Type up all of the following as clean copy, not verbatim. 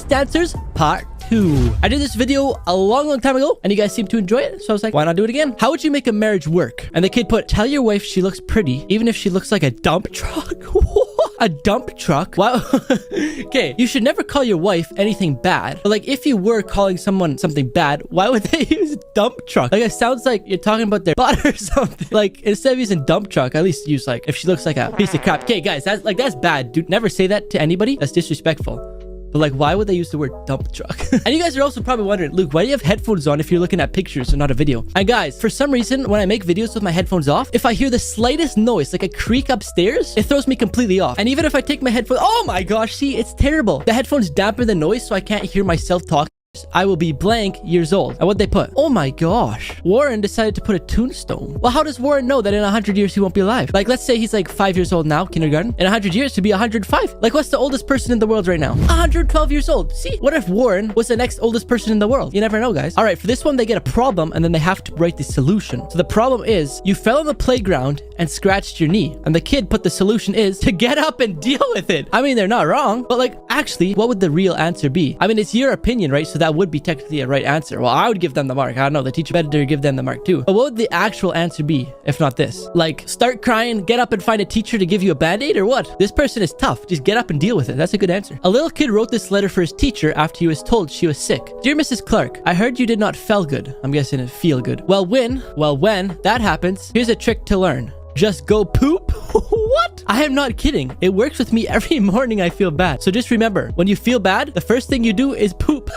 best answers part 2. I did this video a long time ago and you guys seem to enjoy it, so I was like, why not do it again? How would you make a marriage work? And the kid put, tell your wife she looks pretty even if she looks like a dump truck. A dump truck? Wow. Okay, you should never call your wife anything bad. But like, if you were calling someone something bad, why would they use dump truck? Like, it sounds like you're talking about their butt or something. Like, instead of using dump truck, at least use like, if she looks like a piece of crap. Okay, guys, that's bad. Dude, never say that to anybody. That's disrespectful. But like, why would they use the word dump truck? And you guys are also probably wondering, Luke, why do you have headphones on if you're looking at pictures and not a video? And guys, for some reason, when I make videos with my headphones off, if I hear the slightest noise, like a creak upstairs, it throws me completely off. And even if I take my headphones, oh my gosh, see, it's terrible. The headphones dampen the noise so I can't hear myself talk. I will be blank years old. And what'd they put? Oh my gosh. Warren decided to put a tombstone. Well, how does Warren know that in 100 years he won't be alive? Like, let's say he's like 5 years old now, kindergarten. In 100 years, he'll be 105. Like, what's the oldest person in the world right now? 112 years old. See, what if Warren was the next oldest person in the world? You never know, guys. All right, for this one, they get a problem and then they have to write the solution. So the problem is, you fell on the playground and scratched your knee. And the kid put the solution is to get up and deal with it. I mean, they're not wrong, but like, actually, what would the real answer be? I mean, it's your opinion, right? So that would be technically a right answer. Well, I would give them the mark. I don't know. The teacher better give them the mark too. But what would the actual answer be if not this? Like, start crying, get up and find a teacher to give you a band-aid or what? This person is tough. Just get up and deal with it. That's a good answer. A little kid wrote this letter for his teacher after he was told she was sick. Dear Mrs. Clark, I heard you did not feel good. I'm guessing it feel good. Well, when that happens, here's a trick to learn. Just go poop? What? I am not kidding. It works with me every morning I feel bad. So just remember, when you feel bad, the first thing you do is poop.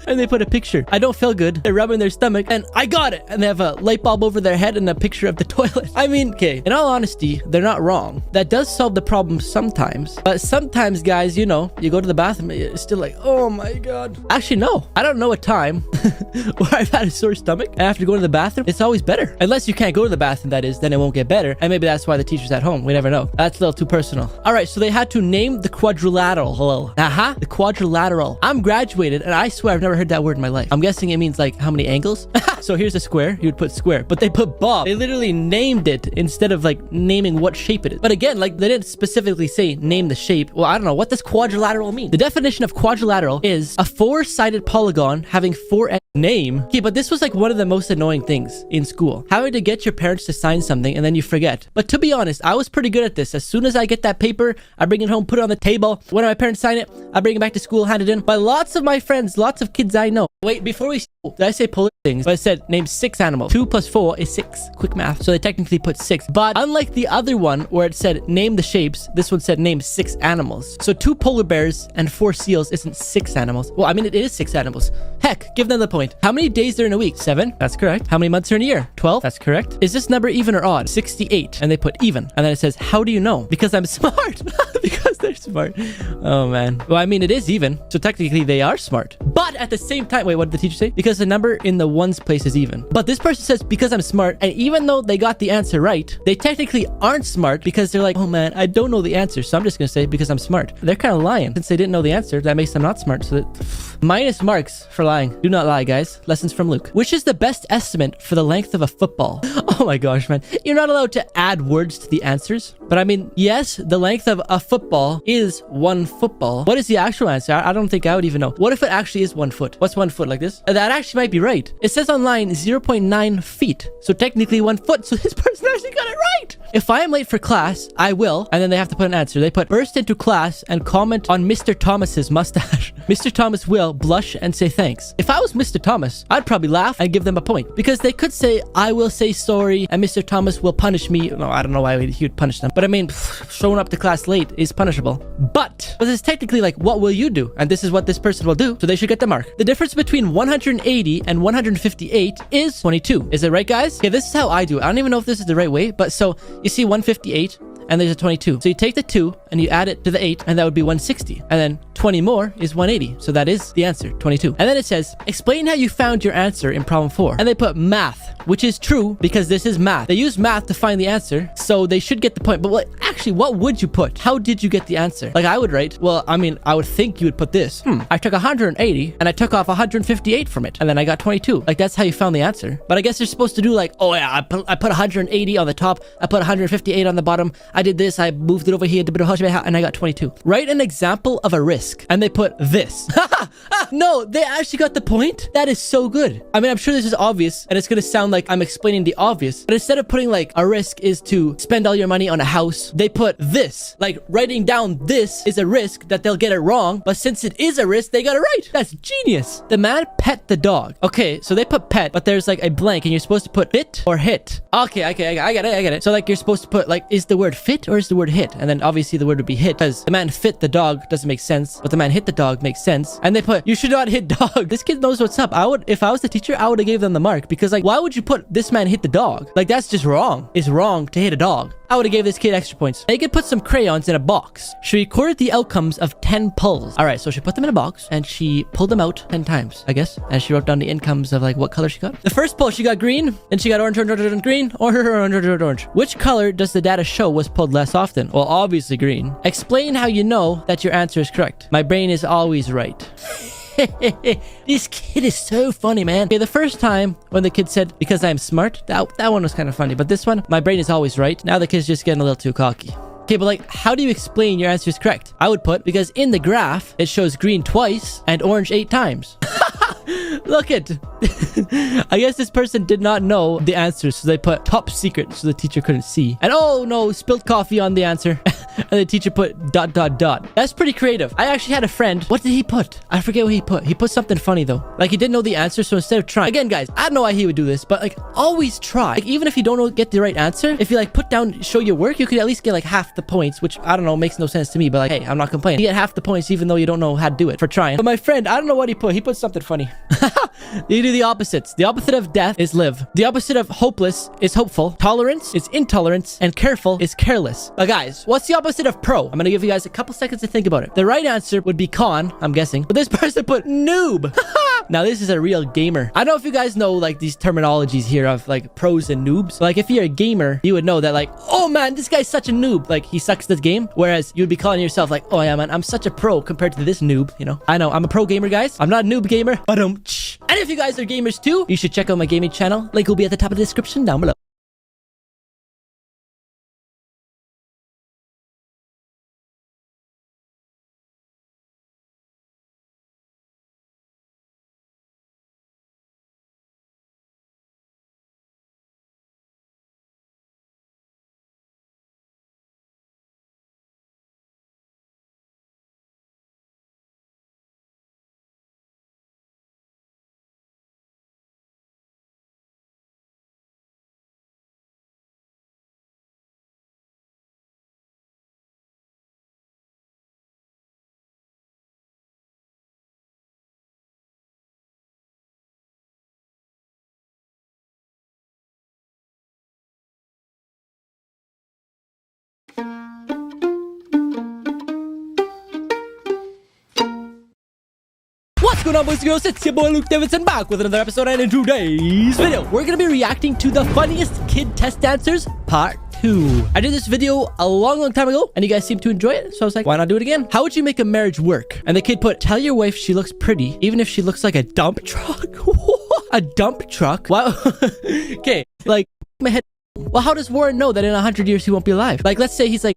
And they put a picture. I don't feel good. They're rubbing their stomach and I got it. And they have a light bulb over their head and a picture of the toilet. I mean, okay, in all honesty, they're not wrong. That does solve the problem sometimes. But sometimes, guys, you know, you go to the bathroom, it's still like, oh my God. Actually, no. I don't know a time where I've had a sore stomach and I have to go to the bathroom. It's always better. Unless you can't go to the bathroom, that is, then it won't get better. And maybe that's why the teacher's at home. We never know. That's a little too personal. All right, so they had to name the quadrilateral. Hello. The quadrilateral. I'm graduated and I swear I've never heard that word in my life. I'm guessing it means like how many angles? So here's a square. You would put square, but they put Bob. They literally named it instead of like naming what shape it is. But again, like they didn't specifically say name the shape. Well, I don't know. What does quadrilateral mean? The definition of quadrilateral is a four-sided polygon having four name. Okay, but this was like one of the most annoying things in school. Having to get your parents to sign something and then you forget. But to be honest, I was pretty good at this. As soon as I get that paper, I bring it home, put it on the table. When my parents sign it, I bring it back to school, hand it in. But lots of my friends, lots of kids I know. Wait, before we... Did I say pull things? But I said name 6 animals. 2 plus 4 is 6. Quick math. So they technically put 6. But unlike the other one where it said name the shapes, this one said name 6 animals. So 2 polar bears and 4 seals isn't 6 animals. Well, I mean, it is 6 animals. Heck, give them the point. How many days are in a week? 7. That's correct. How many months are in a year? 12. That's correct. Is this number even or odd? 68. And they put even. And then it says, how do you know? Because I'm smart. Because they're smart. Oh, man. Well, I mean, it is even. So technically they are smart. But at the same time, wait, what did the teacher say? Because the number in the ones place is even. But this person says, because I'm smart. And even though they got the answer right, they technically aren't smart because they're like, oh man, I don't know the answer. So I'm just going to say because I'm smart. They're kind of lying. Since they didn't know the answer, that makes them not smart. So that minus marks for lying. Do not lie, guys. Lessons from Luke. Which is the best estimate for the length of a football? Oh my gosh, man. You're not allowed to add words to the answers. But I mean, yes, the length of a football is 1 football. What is the actual answer? I don't think I would even know. What if it actually is 1 foot? What's 1 foot, like this? That actually might be right. It says online 0.9 feet. So technically 1 foot. So this person actually got it right. If I am late for class, I will. And then they have to put an answer. They put burst into class and comment on Mr. Thomas's mustache. Mr. Thomas will blush and say thanks. If I was Mr. Thomas, I'd probably laugh and give them a point. Because they could say, I will say sorry and Mr. Thomas will punish me. No, I don't know why he would punish them. But I mean, showing up to class late is punishable. But this is technically like, what will you do? And this is what this person will do. So they should get the mark. The difference between 180 and 158 is 22. Is it right, guys? Okay, this is how I do it. I don't even know if this is the right way, but so you see 158 and there's a 22. So you take the 2 and you add it to the 8 and that would be 160. And then 20 more is 180. So that is the answer, 22. And then it says, explain how you found your answer in problem 4. And they put math, which is true because this is math. They use math to find the answer. So they should get the point. But what, actually, what would you put? How did you get the answer? Like I would write, well, I mean, I would think you would put this. I took 180 and I took off 158 from it. And then I got 22. Like that's how you found the answer. But I guess you're supposed to do like, oh yeah, I put 180 on the top. I put 158 on the bottom. I did this. I moved it over here, and I got 22. Write an example of a risk. And they put this. No, they actually got the point. That is so good. I mean, I'm sure this is obvious, and it's going to sound like I'm explaining the obvious. But instead of putting like a risk is to spend all your money on a house, they put this. Like writing down this is a risk that they'll get it wrong. But since it is a risk, they got it right. That's genius. The man pet the dog. Okay, so they put pet, but there's like a blank, and you're supposed to put fit or hit. Okay, I get it. So like you're supposed to put like, is the word fit or is the word hit? And then obviously the word would be hit because the man fit the dog doesn't make sense, but the man hit the dog makes sense. And they put, you should not hit dog. This kid knows what's up. If I was the teacher, I would have gave them the mark because like, why would you put this man hit the dog? Like that's just wrong. It's wrong to hit a dog. I would have gave this kid extra points. They could put some crayons in a box. She recorded the outcomes of 10 pulls. All right, so she put them in a box and she pulled them out 10 times, I guess. And she wrote down the incomes of like what color she got. The first pull, she got green. Then she got orange, green, orange. Which color does the data show was pulled less often? Well, obviously green. Explain how you know that your answer is correct. My brain is always right. This kid is so funny, man. Okay, the first time when the kid said, because I'm smart, that one was kind of funny. But this one, my brain is always right. Now the kid's just getting a little too cocky. Okay, but like, how do you explain your answer is correct? I would put, because in the graph, it shows green twice and orange 8 times. Look at I guess this person did not know the answer, so they put top secret so the teacher couldn't see. And oh no, spilled coffee on the answer. And the teacher put ... That's pretty creative. I actually had a friend. What did he put? I forget what he put. He put something funny though. Like he didn't know the answer, so instead of trying. Again, guys, I don't know why he would do this, but like always try. Like even if you don't know, get the right answer, if you like put down, show your work, you could at least get like half the points, which I don't know, makes no sense to me, but like, hey, I'm not complaining. You get half the points even though you don't know how to do it for trying. But my friend, I don't know what he put. He put something funny. You do the opposites. The opposite of death is live. The opposite of hopeless is hopeful. Tolerance is intolerance. And careful is careless. Guys, what's the opposite of pro? I'm gonna give you guys a couple seconds to think about it. The right answer would be con, I'm guessing. But this person put noob. Now, this is a real gamer. I don't know if you guys know like these terminologies here of like pros and noobs. Like if you're a gamer, you would know that like, oh man, this guy's such a noob. Like he sucks at this game. Whereas you'd be calling yourself like, oh yeah, man, I'm such a pro compared to this noob, you know? I know, I'm a pro gamer, guys. I'm not a noob gamer, but and if you guys are gamers too, you should check out my gaming channel. Link will be at the top of the description down below. What's going on, boys and girls? It's your boy Luke Davidson back with another episode, and in today's video, we're going to be reacting to the funniest kid test answers, part 2. I did this video a long time ago, and you guys seem to enjoy it, so I was like, why not do it again? How would you make a marriage work? And the kid put, tell your wife she looks pretty, even if she looks like a dump truck. A dump truck? Wow. Okay, like, my head. Well, how does Warren know that in 100 years he won't be alive? Like, let's say he's like,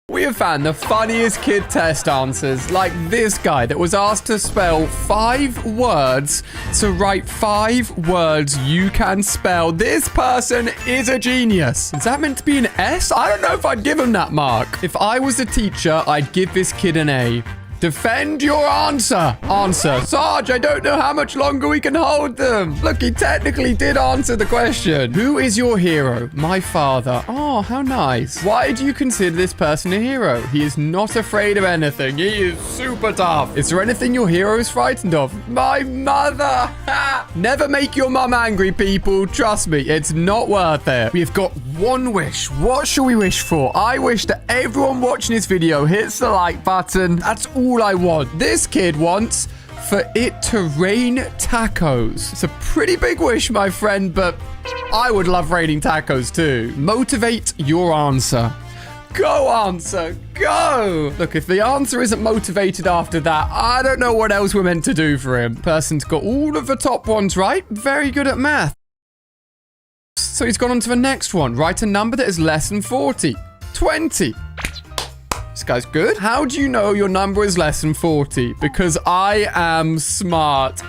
we have found the funniest kid test answers, like this guy that was asked to spell 5 words to write 5 words you can spell. This person is a genius. Is that meant to be an S? I don't know if I'd give him that mark. If I was a teacher, I'd give this kid an A. Defend your answer. Answer. Sarge, I don't know how much longer we can hold them. Look, he technically did answer the question. Who is your hero? My father. Oh, how nice. Why do you consider this person a hero? He is not afraid of anything. He is super tough. Is there anything your hero is frightened of? My mother. Ha! Never make your mum angry, people. Trust me, it's not worth it. We have got one wish. What shall we wish for? I wish that everyone watching this video hits the like button. That's all I want. This kid wants for it to rain tacos. It's a pretty big wish, my friend, but I would love raining tacos too. Motivate your answer. Go, answer. Go. Look, if the answer isn't motivated after that, I don't know what else we're meant to do for him. Person's got all of the top ones right. Very good at math. So he's gone on to the next one. Write a number that is less than 40. 20. This guy's good. How do you know your number is less than 40? Because I am smart.